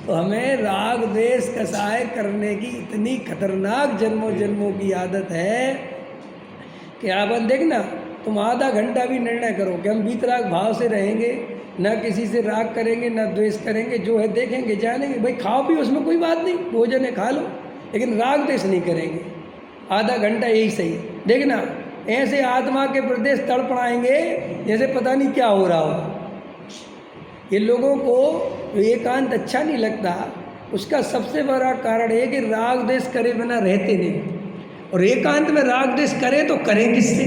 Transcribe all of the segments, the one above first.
तो हमें राग द्वेष कसाय करने की इतनी खतरनाक जन्मों जन्मों की आदत है कि अपन देखना, तुम आधा घंटा भी निर्णय करो कि हम वीतराग भाव से रहेंगे, ना किसी से राग करेंगे ना द्वेष करेंगे, जो है देखेंगे जानेंगे, भाई खाओ भी उसमें कोई बात नहीं, भोजन है खा लो, लेकिन राग द्वेष नहीं करेंगे। आधा घंटा यही सही। देखना ऐसे आत्मा के प्रदेश तड़पड़ाएंगे जैसे पता नहीं क्या हो रहा हो। ये लोगों को एकांत अच्छा नहीं लगता, उसका सबसे बड़ा कारण है कि राग द्वेष करे बिना रहते नहीं, और एकांत में राग द्वेष करें तो करें किससे।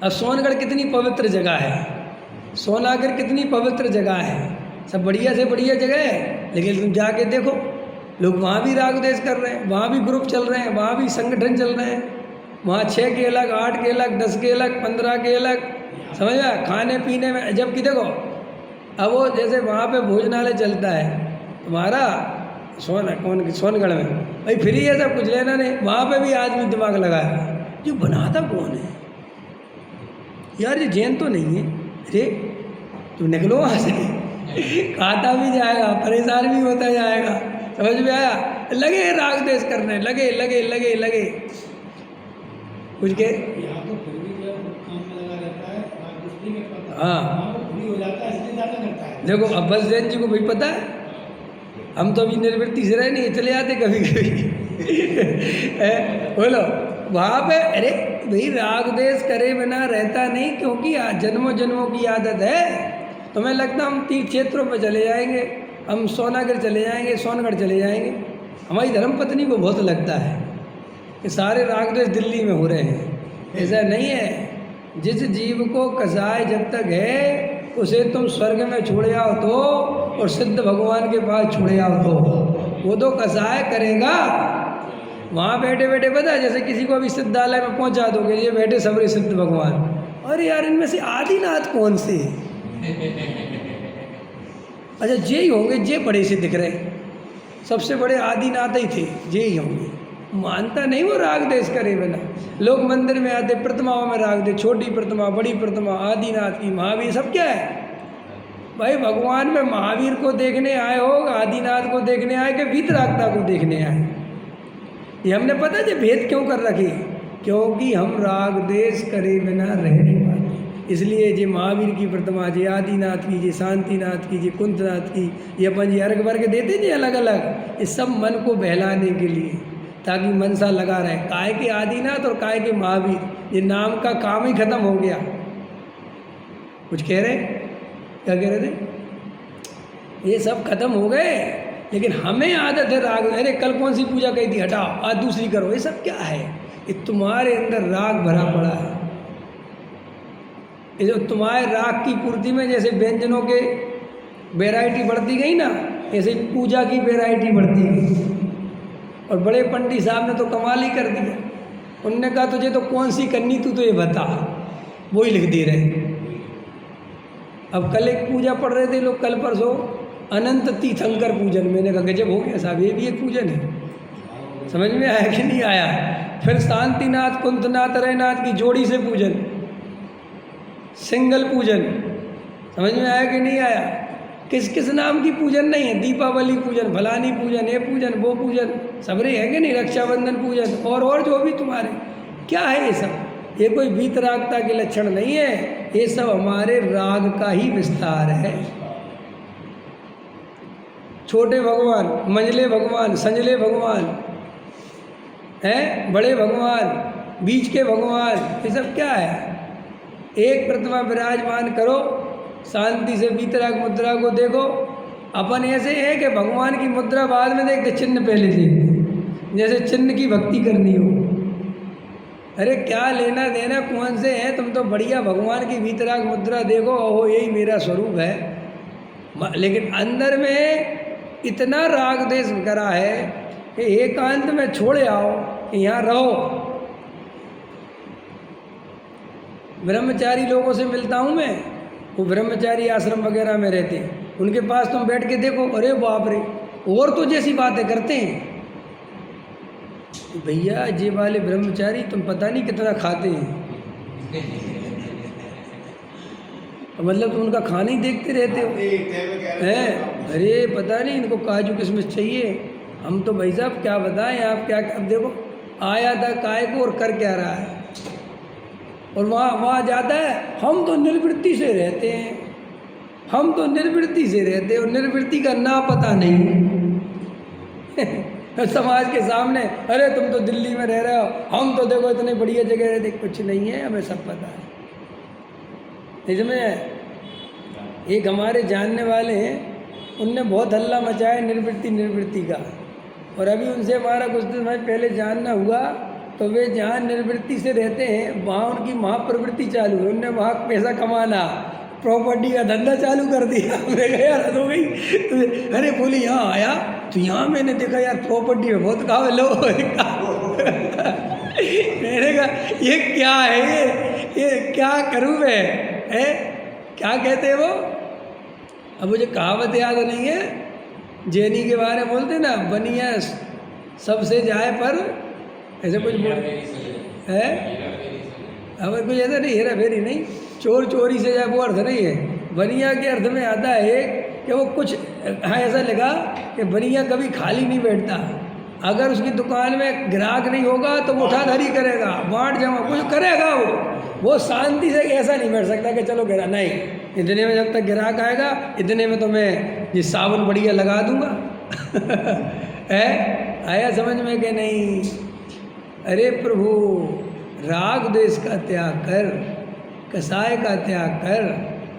अब सोनगढ़ कितनी पवित्र जगह है, सोनागर कितनी पवित्र जगह है, सब बढ़िया से बढ़िया जगह है, लेकिन तुम जाके देखो लोग वहाँ भी राग द्वेष कर रहे हैं, वहाँ भी ग्रुप चल रहे हैं, वहाँ भी संगठन चल रहे हैं, वहाँ 6 के अलग, 8 के अलग, 10 के अलग, 15 के अलग, समझ में खाने पीने में। जबकि देखो अब वो जैसे वहाँ पे भोजनालय चलता है तुम्हारा सोनगढ़ में, भाई फ्री है, सब कुछ लेना नहीं, वहाँ पे भी आदमी दिमाग लगाया, जो बनाता कौन है यार, ये जैन तो नहीं है, अरे तुम निकलो वहाँ से। खाता भी जाएगा, परेशान भी होता जाएगा, समझ में आया। लगे राग द्वेष करने, लगे लगे लगे लगे कुछ के हाँ। देखो अब्बास जैन जी को भाई पता है, हम तो अभी निर्वृत्ति से रहे नहीं, चले जाते कभी कभी। बोलो वहाँ पे, अरे भाई राग द्वेष करे बिना रहता नहीं, क्योंकि जन्मों जन्मों की आदत है। तो मैं लगता हम तीर्थ क्षेत्रों पर चले जाएंगे, हम सोनागर चले जाएंगे, सोनगढ़ चले जाएंगे। हमारी धर्मपत्नी को बहुत लगता है कि सारे राग द्वेष दिल्ली में हो रहे हैं, ऐसा नहीं है। जिस जीव को कसाय जब तक है उसे तुम स्वर्ग में छोड़े आओ तो, और सिद्ध भगवान के पास छोड़े आओ तो, वो तो कसाय करेगा। वहाँ बैठे बैठे पता है, जैसे किसी को अभी सिद्धालय में पहुँचा दोगे, ये बैठे सबरे सिद्ध भगवान, अरे यार इनमें से आदिनाथ कौन से, अच्छा जे ही होंगे, जे बड़े से दिख रहे, सबसे बड़े आदिनाथ ही थे, जे ही होंगे। मानता नहीं वो राग द्वेष करे बिना। लोग मंदिर में आते, प्रतिमाओं में राग दे, छोटी प्रतिमा, बड़ी प्रतिमा, आदिनाथ की, महावीर, सब क्या है भाई। भगवान में महावीर को देखने आए हो, आदिनाथ को देखने आए कि वीतरागता को देखने आए। ये हमने पता है भेद क्यों कर रखे, क्योंकि हम राग द्वेष करे बिना रह नहीं पाते। इसलिए जे महावीर की प्रतिमा, जे आदिनाथ की, जे शांतिनाथ की, जे कुंतनाथ की, ये अपन जी अर्घ वर्ग देते नहीं अलग अलग, ये सब मन को बहलाने के लिए, ताकि मन सा लगा रहे। काय के आदिनाथ और काय के महावीर, ये नाम का काम ही खत्म हो गया। कुछ कह रहे, क्या कह रहे थे, ये सब खत्म हो गए, लेकिन हमें आदत है राग। अरे कल कौन सी पूजा कही थी, हटाओ आज दूसरी करो, ये सब क्या है, ये तुम्हारे अंदर राग भरा पड़ा है। ये जो तुम्हारे राग की पूर्ति में जैसे व्यंजनों के वैरायटी बढ़ती गई ना, ऐसे पूजा की वैरायटी बढ़ती गई। और बड़े पंडित साहब ने तो कमाल ही कर दिया, उनने कहा तुझे तो कौन सी करनी, तू तो ये बता, वो ही लिख दे रहे। अब कल एक पूजा पढ़ रहे थे लोग, कल परसों अनंत तीर्थंकर पूजन, मैंने कहा गजब हो गया साहब, ये भी एक पूजन है। समझ में आया कि नहीं आया। फिर शांतिनाथ, कुंतनाथ, रैनाथ की जोड़ी से पूजन, सिंगल पूजन, समझ में आया कि नहीं आया। किस किस नाम की पूजन नहीं है, दीपावली पूजन, फलानी पूजन, ये पूजन, वो पूजन, सबरे है कि नहीं, रक्षाबंधन पूजन, और जो भी तुम्हारे क्या है ये सब, ये कोई वीतरागता के लक्षण नहीं है, ये सब हमारे राग का ही विस्तार है। छोटे भगवान, मंझले भगवान, संजले भगवान हैं, बड़े भगवान, बीच के भगवान, ये सब क्या है। एक प्रतिमा विराजमान करो, शांति से वीतराग मुद्रा को देखो। अपन ऐसे है कि भगवान की मुद्रा बाद में देखते, चिन्ह पहले देखते, जैसे चिन्ह की भक्ति करनी हो। अरे क्या लेना देना कौन से है, तुम तो बढ़िया भगवान की वीतराग मुद्रा देखो, ओहो यही मेरा स्वरूप है। लेकिन अंदर में इतना राग द्वेष करा है कि एकांत में छोड़े आओ, यहाँ रहो। ब्रह्मचारी लोगों से मिलता हूँ मैं, वो ब्रह्मचारी आश्रम वगैरह में रहते हैं, उनके पास तुम बैठ के देखो, अरे बाप रे, और तो जैसी बातें करते हैं। भैया ये वाले ब्रह्मचारी तुम पता नहीं कितना खाते हैं, मतलब तुम उनका खाना ही देखते रहते हो हैं? अरे पता नहीं इनको काजू किशमिश चाहिए। हम तो भाई साहब क्या बताएं, आप क्या, अब देखो आया था काय को और कर क्या रहा है, और वहाँ जाता है। हम तो निर्वृत्ति से रहते हैं, हम तो निर्वृत्ति से रहते हैं, और निर्वृत्ति का ना पता नहीं समाज के सामने, अरे तुम तो दिल्ली में रह रहे हो, हम तो देखो इतने बढ़िया जगह रहते। कुछ नहीं है, हमें सब पता है। इसमें एक हमारे जानने वाले हैं, उनने बहुत हल्ला मचाया निर्वृत्ति का, और अभी उनसे हमारा कुछ दिन पहले जानना हुआ। तो वे जहाँ निर्वृत्ति से रहते हैं वहाँ उनकी महाप्रवृत्ति चालू है, उनने वहाँ पैसा कमाना, प्रॉपर्टी का धंधा चालू कर दिया। मैं कहा यार हद हो गई। अरे बोले यहाँ आया तो यहाँ मैंने देखा यार प्रॉपर्टी में बहुत काम है, लो मैंने कहा ये क्या है, ये क्या करूँ मैं, है क्या कहते हैं वो, अब मुझे कहावत याद नहीं है, जैनी के बारे में बोलते ना, बनिया सबसे जाए पर ऐसे कुछ बोल है, अब कुछ ऐसा नहीं, हेरा फेरी नहीं, चोर चोरी से जाए वो अर्थ नहीं है। बनिया के अर्थ में आता है कि वो कुछ, हाँ ऐसा लगा कि बनिया कभी खाली नहीं बैठता। अगर उसकी दुकान में ग्राहक नहीं होगा तो वो उठाधरी करेगा, बांट जमा कुछ करेगा, वो शांति से ऐसा नहीं बैठ सकता कि चलो गिरा नहीं, इतने में जब तक ग्राहक आएगा इतने में तो मैं ये साबुन बढ़िया लगा दूंगा है, आया समझ में कि नहीं। अरे प्रभु राग द्वेष का त्याग कर, कसाय का त्याग कर,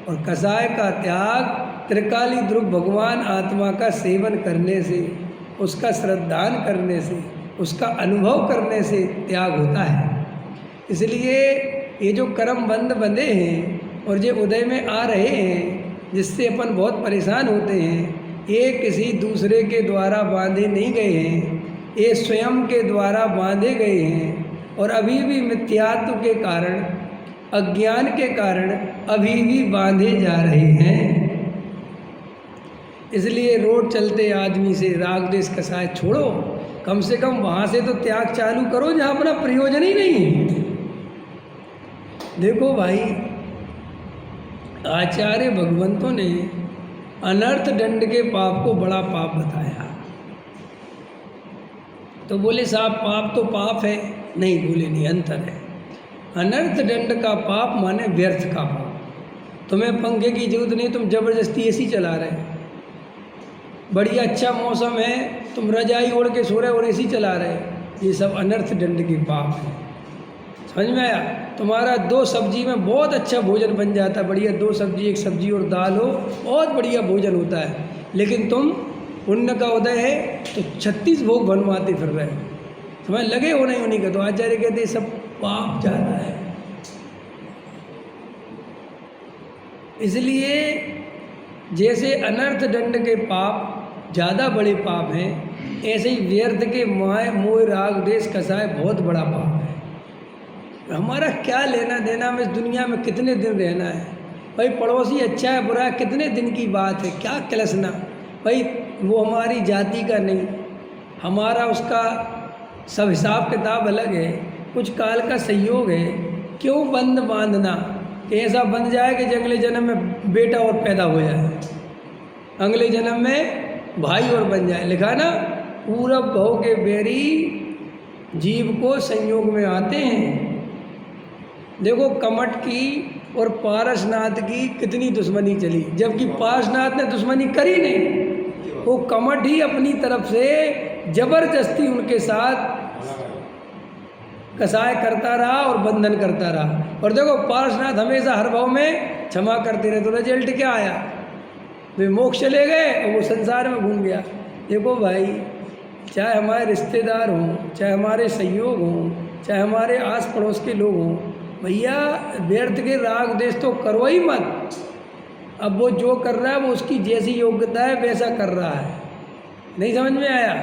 और कसाय का त्याग त्रिकाली ध्रुव भगवान आत्मा का सेवन करने से, उसका श्रद्धान करने से, उसका अनुभव करने से त्याग होता है। इसलिए ये जो कर्म बंध बंधे हैं और जो उदय में आ रहे हैं, जिससे अपन बहुत परेशान होते हैं, ये किसी दूसरे के द्वारा बांधे नहीं गए हैं, ये स्वयं के द्वारा बांधे गए हैं, और अभी भी मिथ्यात्व के कारण, अज्ञान के कारण अभी भी बांधे जा रहे हैं। इसलिए रोड चलते आदमी से राग द्वेष कसाय छोड़ो, कम से कम वहाँ से तो त्याग चालू करो जहाँ अपना प्रयोजन ही नहीं है। देखो भाई, आचार्य भगवंतों ने अनर्थ दंड के पाप को बड़ा पाप बताया। तो बोले साहब पाप तो पाप है, नहीं बोले नहीं, अंतर है। अनर्थ दंड का पाप माने व्यर्थ का पाप। तुम्हें पंखे की जरूरत नहीं, तुम जबरदस्ती एसी चला रहे, बढ़िया अच्छा मौसम है, तुम रजाई ओढ़ के सो रहे और एसी चला रहे, ये सब अनर्थ दंड के पाप है। समझ में आया? तुम्हारा 2 सब्जी में बहुत अच्छा भोजन बन जाता है, बढ़िया 2 सब्जी, 1 सब्जी और दाल हो, बहुत बढ़िया भोजन होता है, लेकिन तुम पुण्य का उदय है तो 36 भोग बनवाते फिर रहे, तुम्हें लगे हो नहीं उन्हीं का। तो आचार्य कहते सब पाप ज़्यादा है। इसलिए जैसे अनर्थ दंड के पाप ज़्यादा बड़े पाप हैं, ऐसे ही व्यर्थ के माय मोह राग द्वेष कसाय बहुत बड़ा पाप है। हमारा क्या लेना देना में इस दुनिया में कितने दिन रहना है भाई, पड़ोसी अच्छा है बुरा है कितने दिन की बात है, क्या कलसना भाई, वो हमारी जाति का नहीं, हमारा उसका सब हिसाब किताब अलग है, कुछ काल का संयोग है। क्यों बंद बांधना कि ऐसा बन जाए कि अगले जन्म में बेटा और पैदा हो जाए, अगले जन्म में भाई और बन जाए। लिखा ना, पूरब भव के बैरी जीव को संयोग में आते हैं। देखो कमट की और पारसनाथ की कितनी दुश्मनी चली, जबकि पारसनाथ ने दुश्मनी करी नहीं, वो कमट ही अपनी तरफ से जबरदस्ती उनके साथ कसाय करता रहा और बंधन करता रहा। और देखो पारसनाथ हमेशा हर भाव में क्षमा करते रहे, तो रिजल्ट क्या आया, वे मोक्ष चले गए और वो संसार में घूम गया। देखो भाई, चाहे हमारे रिश्तेदार हों, चाहे हमारे सहयोग हों, चाहे हमारे आस पड़ोस के लोग हों, भैया व्यर्थ के राग द्वेष तो करो ही मत। अब वो जो कर रहा है वो उसकी जैसी योग्यता है वैसा कर रहा है, नहीं समझ में आया?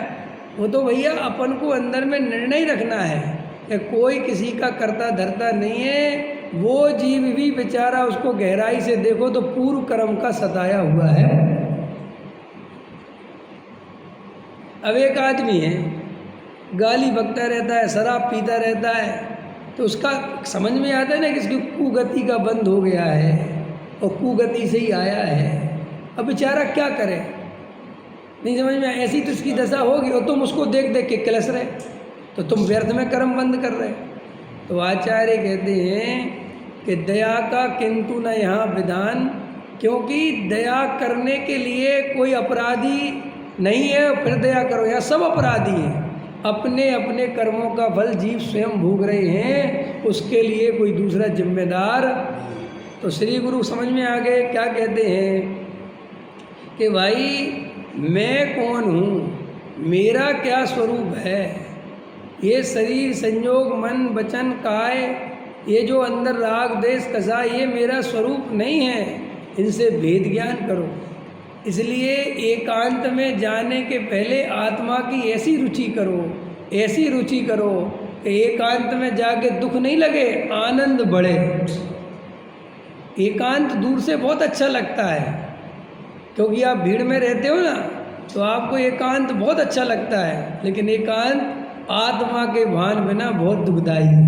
वो तो भैया अपन को अंदर में निर्णय रखना है कि कोई किसी का करता धरता नहीं है। वो जीव भी बेचारा, उसको गहराई से देखो तो पूर्व कर्म का सताया हुआ है। अब एक आदमी है, गाली बकता रहता है, शराब पीता रहता है, तो उसका समझ में आता है ना कि इसकी कुगति का बंद हो गया है, और कुगति से ही आया है। अब बेचारा क्या करे, नहीं समझ में, ऐसी तो उसकी दशा होगी और तुम उसको देख देख के कलस रहे, तो तुम व्यर्थ में कर्म बंद कर रहे। तो आचार्य कहते हैं कि दया का किंतु न यहाँ विधान, क्योंकि दया करने के लिए कोई अपराधी नहीं है, फिर दया करो, यहाँ सब अपराधी हैं। अपने अपने कर्मों का फल जीव स्वयं भोग रहे हैं, उसके लिए कोई दूसरा जिम्मेदार। तो श्री गुरु समझ में आ गए, क्या कहते हैं कि भाई मैं कौन हूँ, मेरा क्या स्वरूप है। ये शरीर संयोग मन वचन काय, ये जो अंदर राग देश कसा, ये मेरा स्वरूप नहीं है, इनसे भेद ज्ञान करो। इसलिए एकांत में जाने के पहले आत्मा की ऐसी रुचि करो, ऐसी रुचि करो कि एकांत में जाके दुख नहीं लगे, आनंद बढ़े। एकांत दूर से बहुत अच्छा लगता है, क्योंकि आप भीड़ में रहते हो ना, तो आपको एकांत बहुत अच्छा लगता है, लेकिन एकांत आत्मा के भान बिना बहुत दुखदाई है।